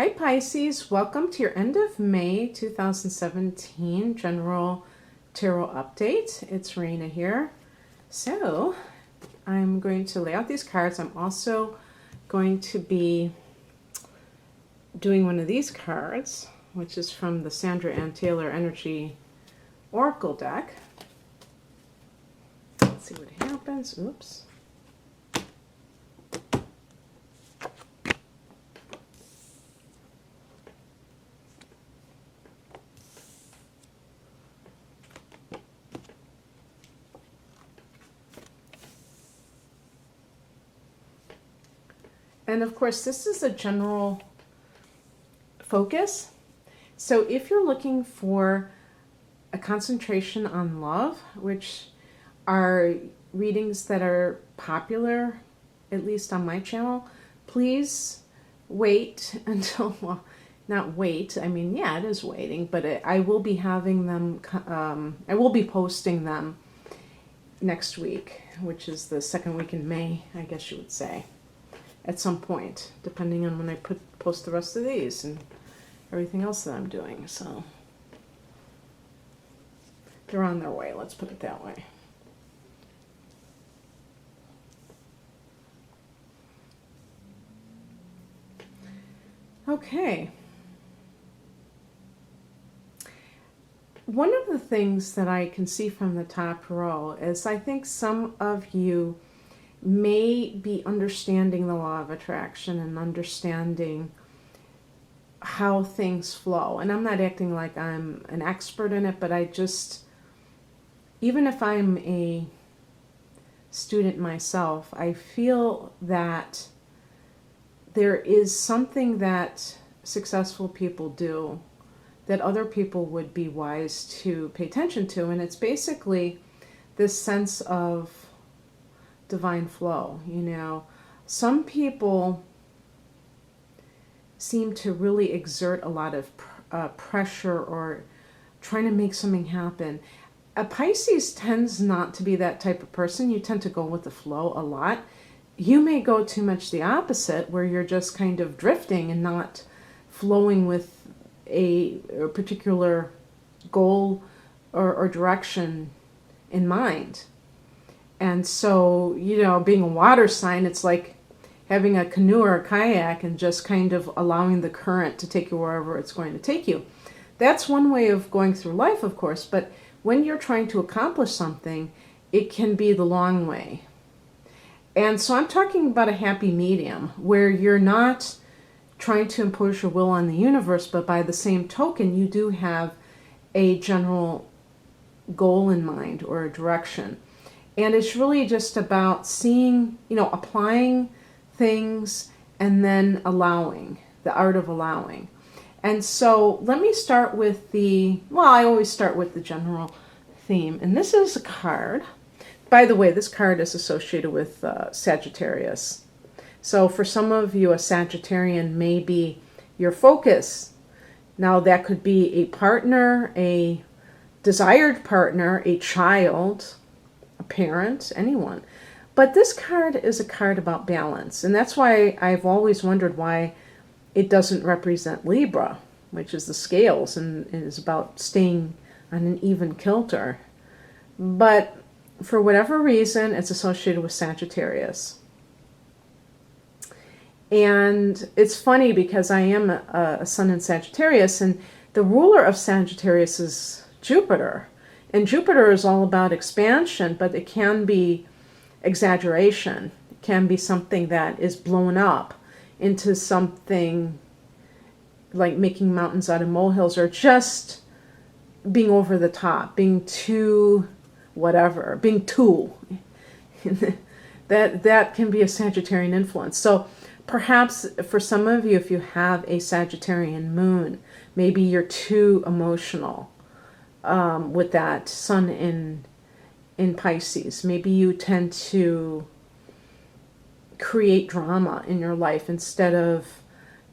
Hi Pisces, welcome to your end of May 2017 general tarot update. It's Raina here. So I'm going to lay out these cards. I'm also going to be doing one of these cards, which is from the Sandra Ann Taylor Energy Oracle deck. Let's see what happens. Oops. And of course, this is a general focus. So if you're looking for a concentration on love, which are readings that are popular, at least on my channel, please wait until, well, not wait, I mean, yeah, it is waiting, but I will be having them, I will be posting them next week, which is the second week in May, I guess you would say. At some point, depending on when I post the rest of these and everything else that I'm doing. So they're on their way, let's put it that way. Okay. One of the things that I can see from the top row is I think some of you may be understanding the law of attraction and understanding how things flow. And I'm not acting like I'm an expert in it, but I just, even if I'm a student myself, I feel that there is something that successful people do that other people would be wise to pay attention to. And it's basically this sense of divine flow. You know, some people seem to really exert a lot of pressure or trying to make something happen. A Pisces tends not to be that type of person. You tend to go with the flow a lot. You may go too much the opposite, where you're just kind of drifting and not flowing with a particular goal or direction in mind. And so, you know, being a water sign, it's like having a canoe or a kayak and just kind of allowing the current to take you wherever it's going to take you. That's one way of going through life, of course, but when you're trying to accomplish something, it can be the long way. And so I'm talking about a happy medium where you're not trying to impose your will on the universe, but by the same token, you do have a general goal in mind or a direction. And it's really just about seeing, you know, applying things and then allowing, the art of allowing. And so let me start with I always start with the general theme. And this is a card. By the way, this card is associated with Sagittarius. So for some of you, a Sagittarian may be your focus. Now that could be a partner, a desired partner, a child, a parent, anyone. But this card is a card about balance. And that's why I've always wondered why it doesn't represent Libra, which is the scales and is about staying on an even kilter. But for whatever reason, it's associated with Sagittarius. And it's funny because I am a sun in Sagittarius, and the ruler of Sagittarius is Jupiter. And Jupiter is all about expansion, but it can be exaggeration. It can be something that is blown up into something like making mountains out of molehills, or just being over the top, being too whatever, being too. that can be a Sagittarian influence. So perhaps for some of you, if you have a Sagittarian moon, maybe you're too emotional. With that sun in Pisces, maybe you tend to create drama in your life instead of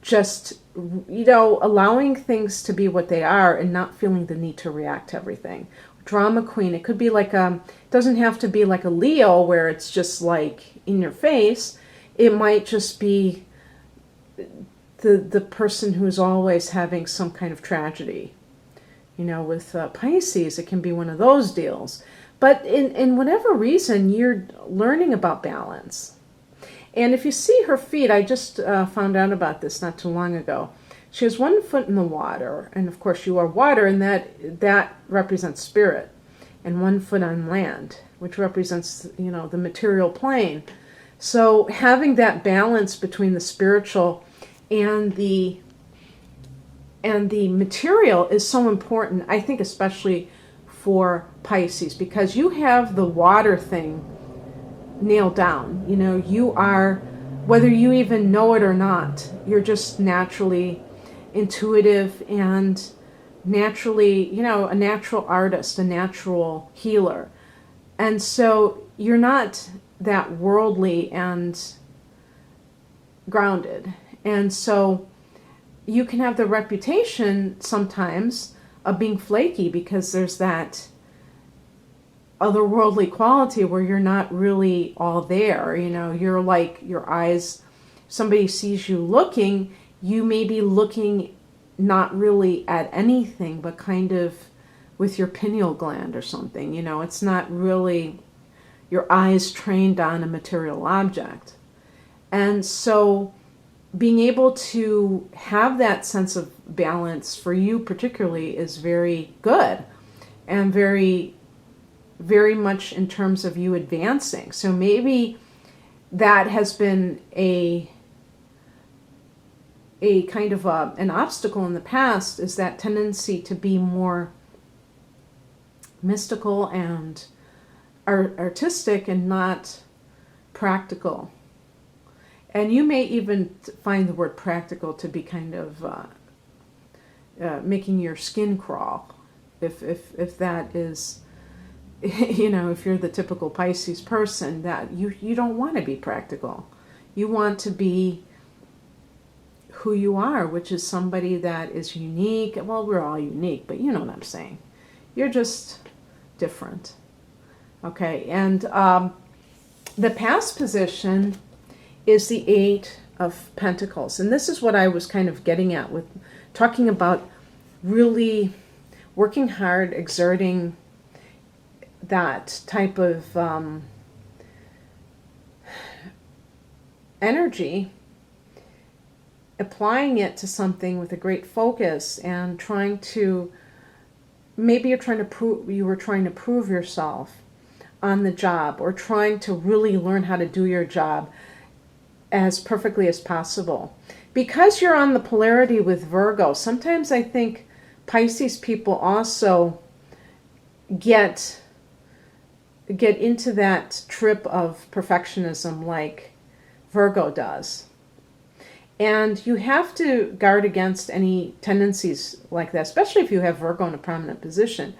just, you know, allowing things to be what they are and not feeling the need to react to everything. Drama queen, it could be like it doesn't have to be like a Leo where it's just like in your face. It might just be the person who's always having some kind of tragedy. With Pisces, it can be one of those deals. But in whatever reason, you're learning about balance. And if you see her feet, I just found out about this not too long ago. She has 1 foot in the water, and of course you are water, and that represents spirit, and 1 foot on land, which represents, the material plane. So having that balance between the spiritual and the material is so important, I think, especially for Pisces, because you have the water thing nailed down. You are, whether you even know it or not, you're just naturally intuitive and naturally, a natural artist, a natural healer. And so you're not that worldly and grounded. And so you can have the reputation sometimes of being flaky because there's that otherworldly quality where you're not really all there. You're like, your eyes, somebody sees you looking, you may be looking not really at anything, but kind of with your pineal gland or something. It's not really your eyes trained on a material object. And so being able to have that sense of balance for you particularly is very good and very, very much in terms of you advancing. So maybe that has been a kind of an obstacle in the past, is that tendency to be more mystical and artistic and not practical. And you may even find the word practical to be kind of making your skin crawl, if that is, if you're the typical Pisces person, that you don't want to be practical. You want to be who you are, which is somebody that is unique. Well, we're all unique, but you know what I'm saying. You're just different. Okay, and the past position is the 8 of Pentacles. And this is what I was kind of getting at with talking about really working hard, exerting that type of energy, applying it to something with a great focus and trying to, maybe you were trying to prove yourself on the job, or trying to really learn how to do your job as perfectly as possible. Because you're on the polarity with Virgo, sometimes I think Pisces people also get into that trip of perfectionism like Virgo does. And you have to guard against any tendencies like that, especially if you have Virgo in a prominent position.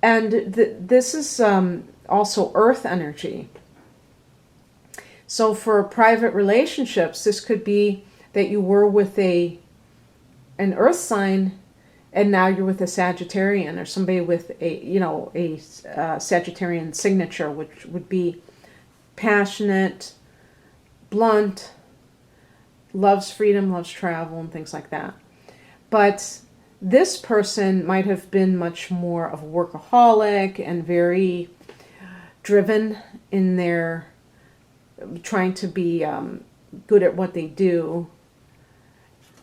And this is also earth energy. So for private relationships, this could be that you were with an earth sign and now you're with a Sagittarian, or somebody with a Sagittarian signature, which would be passionate, blunt, loves freedom, loves travel, and things like that. But this person might have been much more of a workaholic and very driven in their trying to be good at what they do.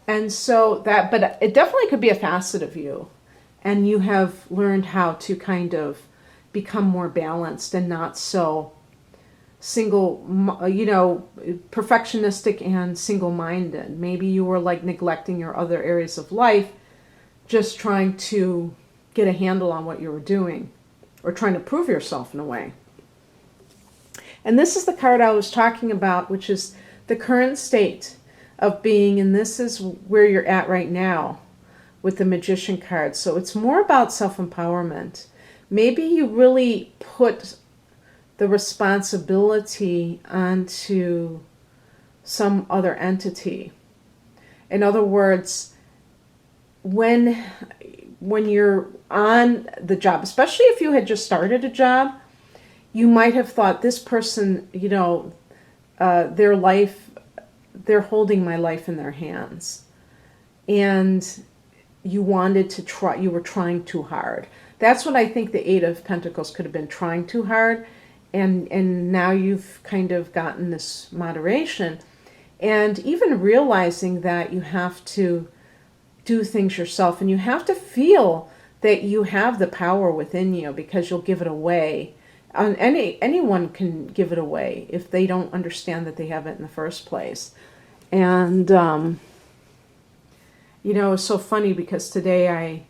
And so but it definitely could be a facet of you. And you have learned how to kind of become more balanced and not so perfectionistic and single-minded. Maybe you were like neglecting your other areas of life, just trying to get a handle on what you were doing, or trying to prove yourself in a way. And this is the card I was talking about, which is the current state of being, and this is where you're at right now with the Magician card. So it's more about self-empowerment. Maybe you really put the responsibility onto some other entity. In other words, when you're on the job, especially if you had just started a job, you might have thought this person, their life they're holding my life in their hands. And you wanted to try, you were trying too hard. That's what I think the Eight of Pentacles could have been, trying too hard. And now you've kind of gotten this moderation. And even realizing that you have to do things yourself, and you have to feel that you have the power within you, because you'll give it away. Anyone can give it away if they don't understand that they have it in the first place. And you know, it's so funny because today I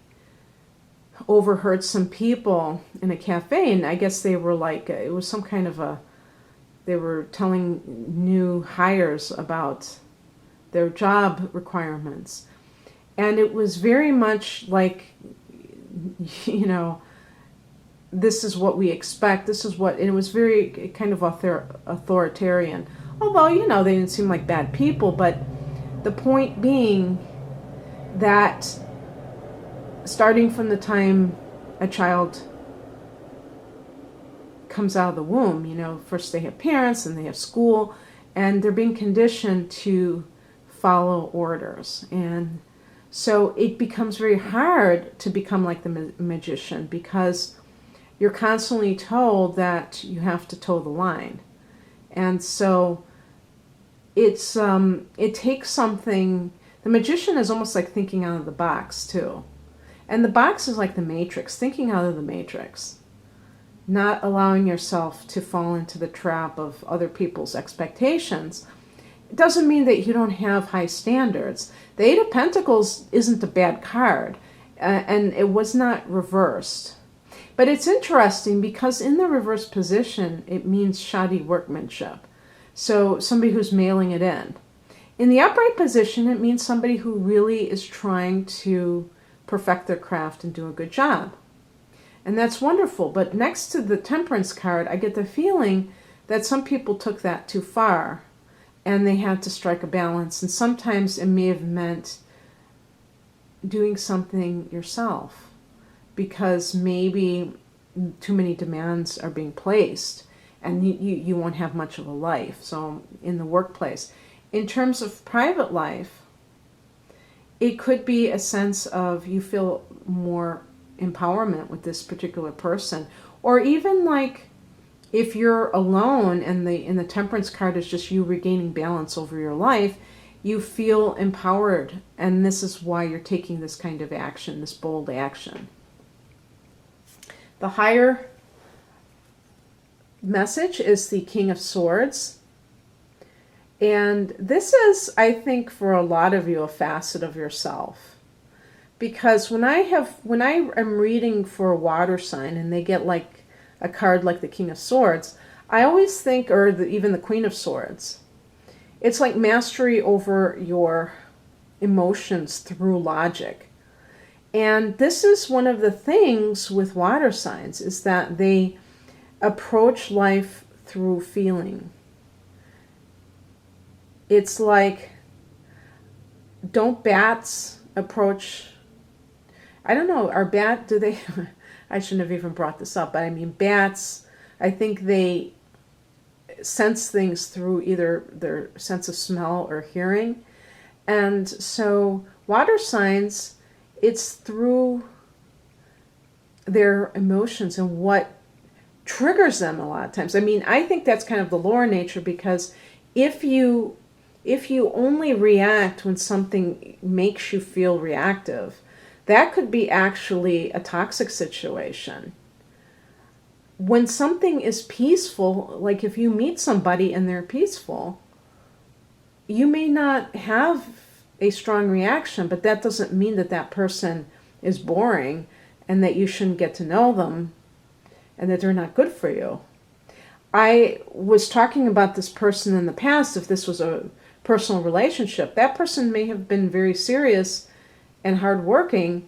overheard some people in a cafe, and I guess they were like, it was some kind of they were telling new hires about their job requirements. And it was very much like, you know, this is what we expect, this is what, and it was very kind of authoritarian. Although, you know, they didn't seem like bad people, but the point being that starting from the time a child comes out of the womb, you know, first they have parents and they have school, and they're being conditioned to follow orders. And so it becomes very hard to become like the magician, because you're constantly told that you have to toe the line. And so it's it takes something. The magician is almost like thinking out of the box too. And the box is like the matrix, thinking out of the matrix. Not allowing yourself to fall into the trap of other people's expectations. It doesn't mean that you don't have high standards. The Eight of Pentacles isn't a bad card, and it was not reversed. But it's interesting because in the reverse position, it means shoddy workmanship. So somebody who's mailing it in. In the upright position, it means somebody who really is trying to perfect their craft and do a good job. And that's wonderful. But next to the Temperance card, I get the feeling that some people took that too far and they had to strike a balance. And sometimes it may have meant doing something yourself because maybe too many demands are being placed and you won't have much of a life. So in the workplace. In terms of private life, it could be a sense of you feel more empowerment with this particular person. Or even like if you're alone and the Temperance card is just you regaining balance over your life, you feel empowered. And this is why you're taking this kind of action, this bold action. The higher message is the King of Swords. And this is, I think, for a lot of you, a facet of yourself. Because when I am reading for a water sign and they get like a card like the King of Swords, I always think, or even the Queen of Swords, it's like mastery over your emotions through logic. And this is one of the things with water signs, is that they approach life through feeling. It's like, don't bats approach, I don't know, do they, I shouldn't have even brought this up, but I mean bats, I think they sense things through either their sense of smell or hearing. And so water signs, it's through their emotions and what triggers them a lot of times. I mean, I think that's kind of the lower nature, because if you only react when something makes you feel reactive, that could be actually a toxic situation. When something is peaceful, like if you meet somebody and they're peaceful, you may not have a strong reaction, but that doesn't mean that that person is boring and that you shouldn't get to know them and that they're not good for you. I was talking about this person in the past. If this was a personal relationship, that person may have been very serious and hardworking,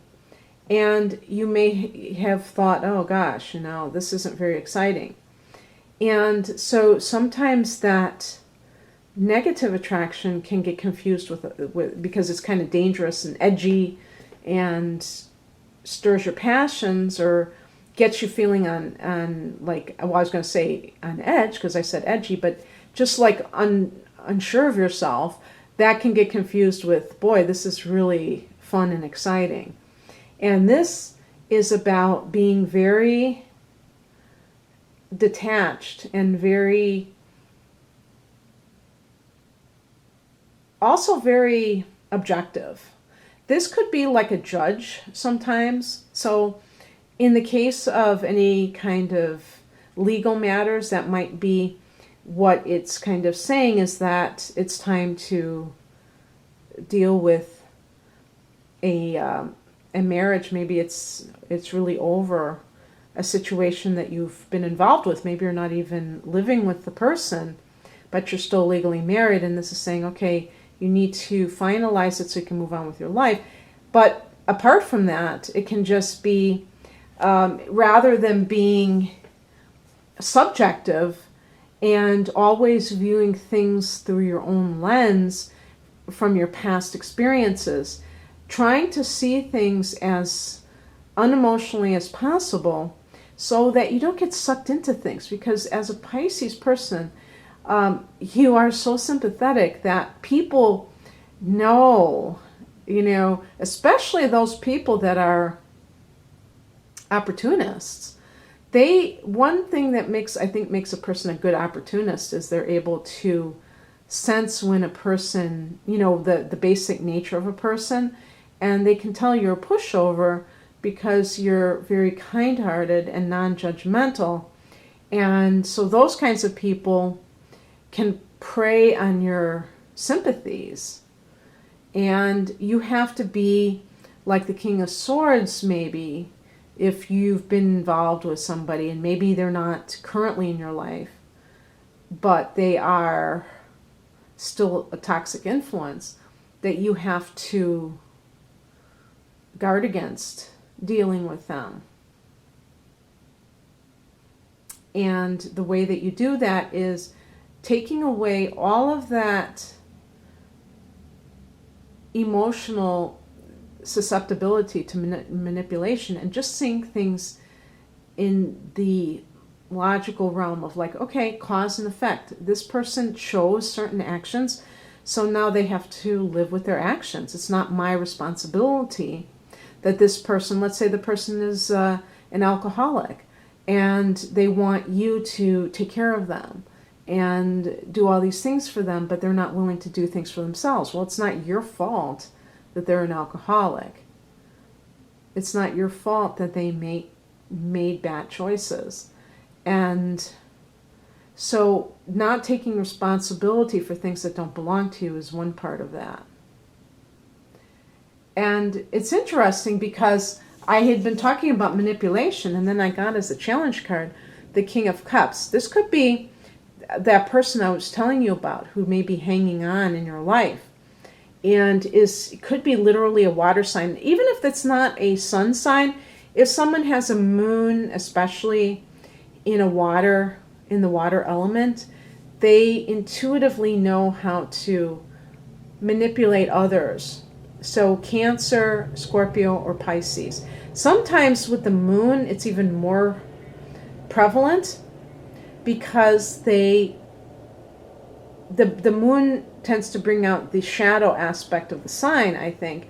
and you may have thought, oh gosh, this isn't very exciting. And so sometimes that negative attraction can get confused with because it's kind of dangerous and edgy and stirs your passions or gets you feeling on like, well, I was going to say on edge because I said edgy, but just like unsure of yourself, that can get confused with, boy, this is really fun and exciting. And this is about being very detached and also very objective. This could be like a judge sometimes. So in the case of any kind of legal matters, that might be what it's kind of saying, is that it's time to deal with a marriage. Maybe it's really over, a situation that you've been involved with. Maybe you're not even living with the person, but you're still legally married, and this is saying, okay, you need to finalize it so you can move on with your life. But apart from that, it can just be, rather than being subjective and always viewing things through your own lens from your past experiences, trying to see things as unemotionally as possible so that you don't get sucked into things. Because as a Pisces person, you are so sympathetic that people know, especially those people that are opportunists. One thing that makes a person a good opportunist is they're able to sense when a person, the basic nature of a person, and they can tell you're a pushover because you're very kind-hearted and non-judgmental. And so those kinds of people can prey on your sympathies. And you have to be like the King of Swords, maybe, if you've been involved with somebody and maybe they're not currently in your life, but they are still a toxic influence, that you have to guard against dealing with them. And the way that you do that is taking away all of that emotional susceptibility to manipulation and just seeing things in the logical realm of like, okay, cause and effect. This person chose certain actions, so now they have to live with their actions. It's not my responsibility that this person, let's say the person is an alcoholic, and they want you to take care of them and do all these things for them, but they're not willing to do things for themselves. Well, it's not your fault that they're an alcoholic. It's not your fault that they made bad choices. And so not taking responsibility for things that don't belong to you is one part of that. And it's interesting because I had been talking about manipulation, and then I got as a challenge card the King of Cups. This could be that person I was telling you about who may be hanging on in your life, and could be literally a water sign. Even if it's not a sun sign, if someone has a moon, especially in the water element, they intuitively know how to manipulate others. So Cancer, Scorpio, or Pisces. Sometimes with the moon, it's even more prevalent because the moon tends to bring out the shadow aspect of the sign, I think.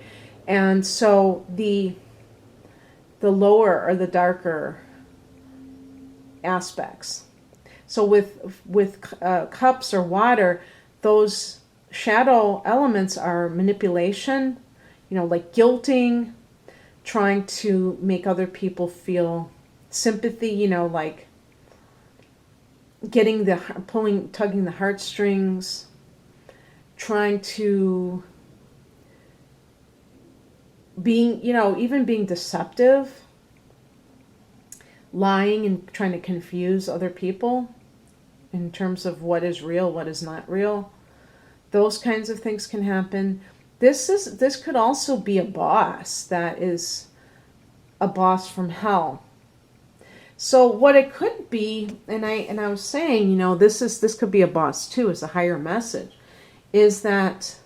And so the lower or the darker aspects. So with cups or water, those shadow elements are manipulation, like guilting, trying to make other people feel sympathy, like tugging the heartstrings, trying to even being deceptive, lying and trying to confuse other people in terms of what is real, what is not real. Those kinds of things can happen. This could also be a boss that is a boss from hell. So what it could be, and I was saying, this could be a boss too, as a higher message, is that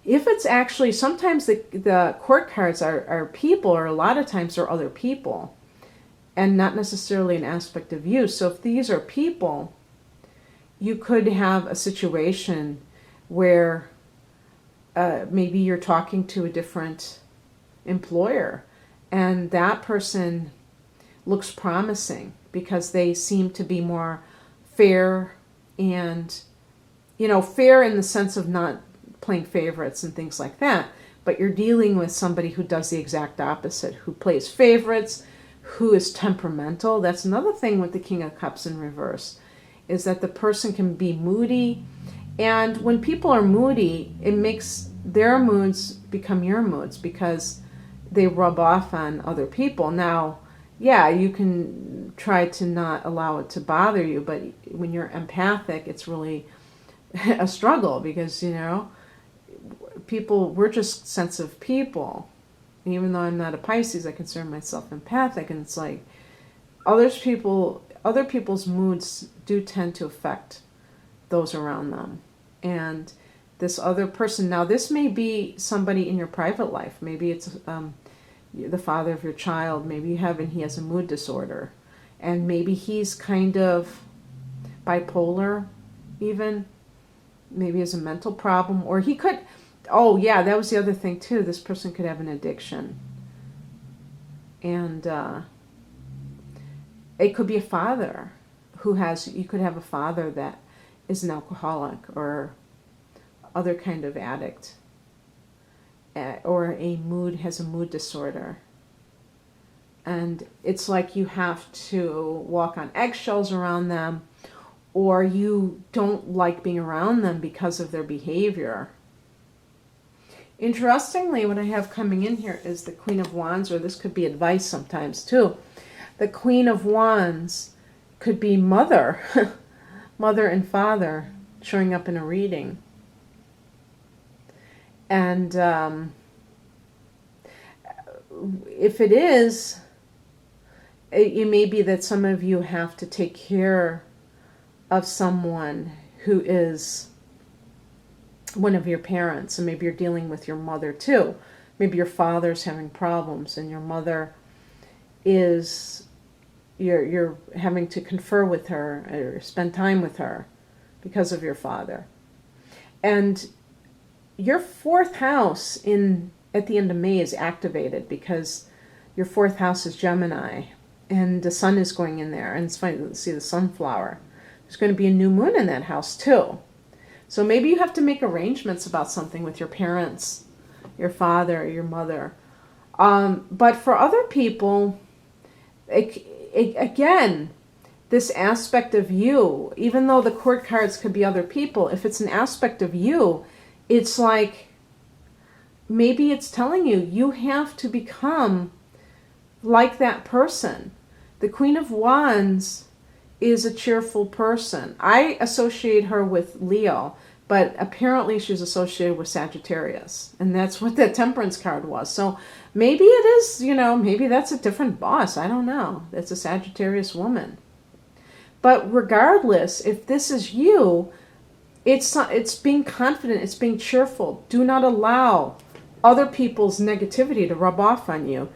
if it's actually, sometimes the court cards are people, or a lot of times they're other people, and not necessarily an aspect of you. So if these are people, you could have a situation where maybe you're talking to a different employer, and that person looks promising because they seem to be more fair and, fair in the sense of not playing favorites and things like that. But you're dealing with somebody who does the exact opposite, who plays favorites, who is temperamental. That's another thing with the King of Cups in reverse, is that the person can be moody. And when people are moody, it makes their moods become your moods because they rub off on other people. Now, yeah, you can try to not allow it to bother you, but when you're empathic, it's really a struggle because, we're just sensitive people. And even though I'm not a Pisces, I consider myself empathic, and it's like other people's moods do tend to affect those around them. And this other person, now this may be somebody in your private life. Maybe it's the father of your child. Maybe he has a mood disorder, and maybe he's kind of bipolar even. Maybe has a mental problem, or he could, oh yeah, that was the other thing too. This person could have an addiction. And it could be a father you could have a father that is an alcoholic or other kind of addict, or has a mood disorder. And it's like you have to walk on eggshells around them, or you don't like being around them because of their behavior. Interestingly, what I have coming in here is the Queen of Wands, or this could be advice sometimes too. The Queen of Wands could be mother, mother and father showing up in a reading. And if it is, it may be that some of you have to take care of someone who is one of your parents, and maybe you're dealing with your mother too. Maybe your father's having problems, and your mother is, you're having to confer with her or spend time with her because of your father. And your fourth house at the end of May is activated because your fourth house is Gemini, and the sun is going in there, and it's funny to see the sunflower. There's going to be a new moon in that house too. So maybe you have to make arrangements about something with your parents, your father, or your mother. But for other people, again, this aspect of you, even though the court cards could be other people, if it's an aspect of you, it's like maybe it's telling you have to become like that person. The Queen of Wands is a cheerful person. I associate her with Leo, but apparently she's associated with Sagittarius, and that's what that Temperance card was. So maybe it is, maybe that's a different boss. I don't know. That's a Sagittarius woman. But regardless, if this is you, it's being confident, it's being cheerful. Do not allow other people's negativity to rub off on you,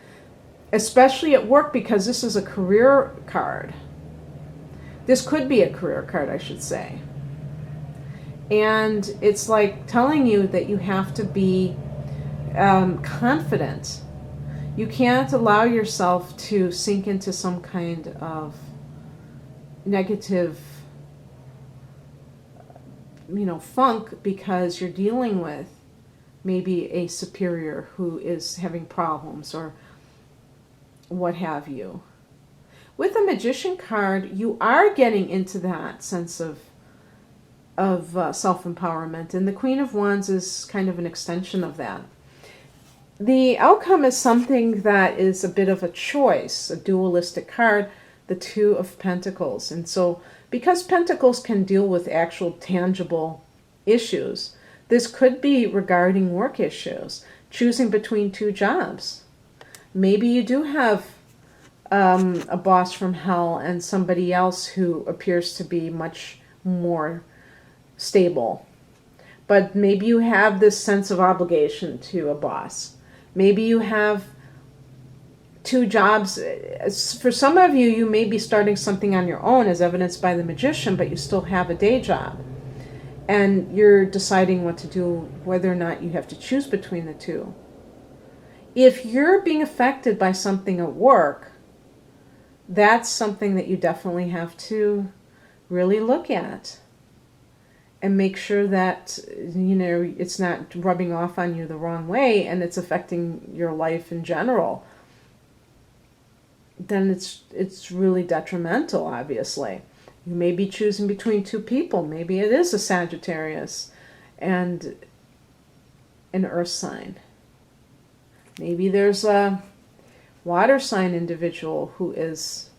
especially at work, because this is a career card. This could be a career card, I should say. And it's like telling you that you have to be confident. You can't allow yourself to sink into some kind of negative, funk, because you're dealing with maybe a superior who is having problems or what have you. With the Magician card, you are getting into that sense of self-empowerment, and the Queen of Wands is kind of an extension of that. The outcome is something that is a bit of a choice, a dualistic card, the Two of Pentacles. And so, because Pentacles can deal with actual tangible issues, this could be regarding work issues, choosing between two jobs. Maybe you do have a boss from hell and somebody else who appears to be much more stable. But maybe you have this sense of obligation to a boss. Maybe you have two jobs. For some of you, you may be starting something on your own, as evidenced by the Magician, but you still have a day job. And you're deciding what to do, whether or not you have to choose between the two. If you're being affected by something at work, that's something that you definitely have to really look at and make sure that, you know, it's not rubbing off on you the wrong way and it's affecting your life in general. Then it's really detrimental, obviously. You may be choosing between two people. Maybe it is a Sagittarius and an earth sign. Maybe there's a water sign individual who is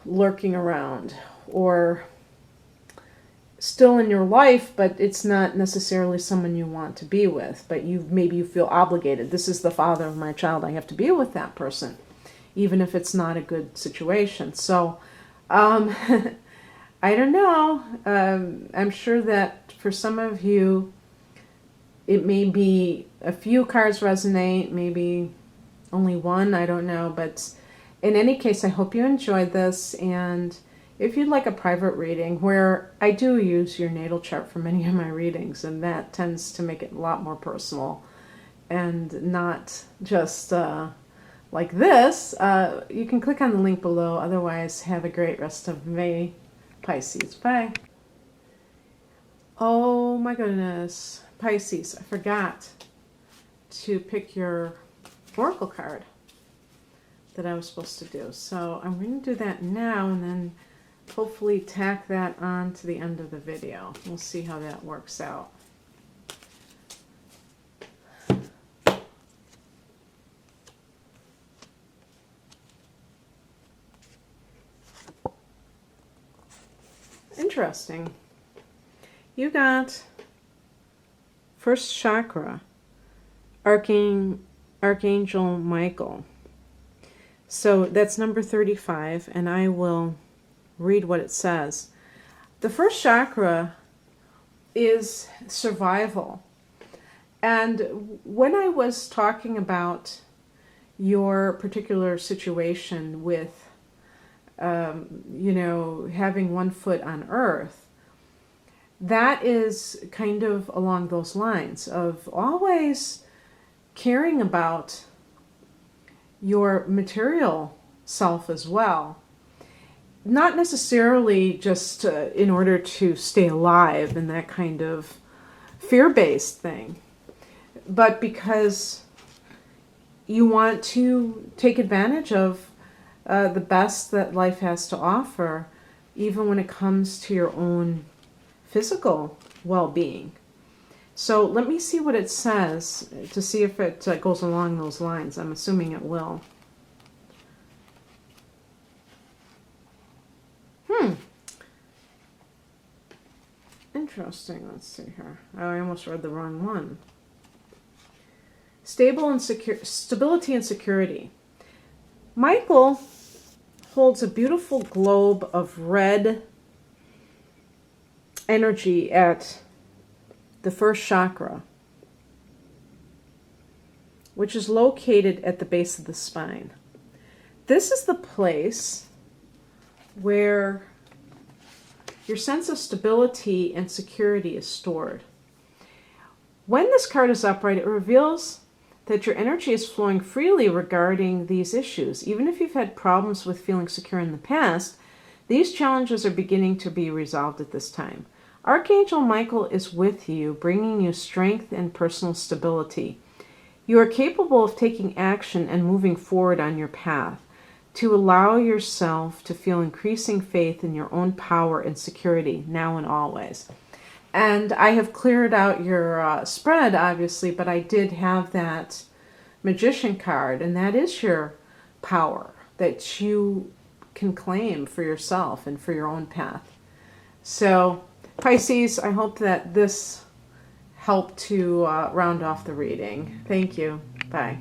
lurking around or still in your life, but it's not necessarily someone you want to be with, but maybe you feel obligated. This is the father of my child. I have to be with that person, even if it's not a good situation. So, I don't know. I'm sure that for some of you, it may be a few cards resonate, maybe only one, I don't know. But in any case, I hope you enjoyed this. And if you'd like a private reading, where I do use your natal chart for many of my readings, and that tends to make it a lot more personal and not just like this, you can click on the link below. Otherwise, have a great rest of May, Pisces. Bye. Oh my goodness. Pisces, I forgot to pick your oracle card that I was supposed to do. So I'm going to do that now and then hopefully tack that on to the end of the video. We'll see how that works out. Interesting. You got first chakra, Archangel Michael. So that's number 35, and I will read what it says. The first chakra is survival. And when I was talking about your particular situation with, you know, having one foot on earth, that is kind of along those lines of always caring about your material self as well. Not necessarily just in order to stay alive and that kind of fear-based thing, but because you want to take advantage of the best that life has to offer, even when it comes to your own physical well-being. So let me see what it says to see if it goes along those lines. I'm assuming it will. Interesting. Let's see here. Oh, I almost read the wrong one. Stability and security. Michael holds a beautiful globe of red energy at the first chakra, which is located at the base of the spine. This is the place where your sense of stability and security is stored. When this card is upright, it reveals that your energy is flowing freely regarding these issues. Even if you've had problems with feeling secure in the past, these challenges are beginning to be resolved at this time. Archangel Michael is with you, bringing you strength and personal stability. You are capable of taking action and moving forward on your path to allow yourself to feel increasing faith in your own power and security now and always. And I have cleared out your spread, obviously, but I did have that Magician card, and that is your power that you can claim for yourself and for your own path. So, Pisces, I hope that this helped to round off the reading. Thank you. Bye.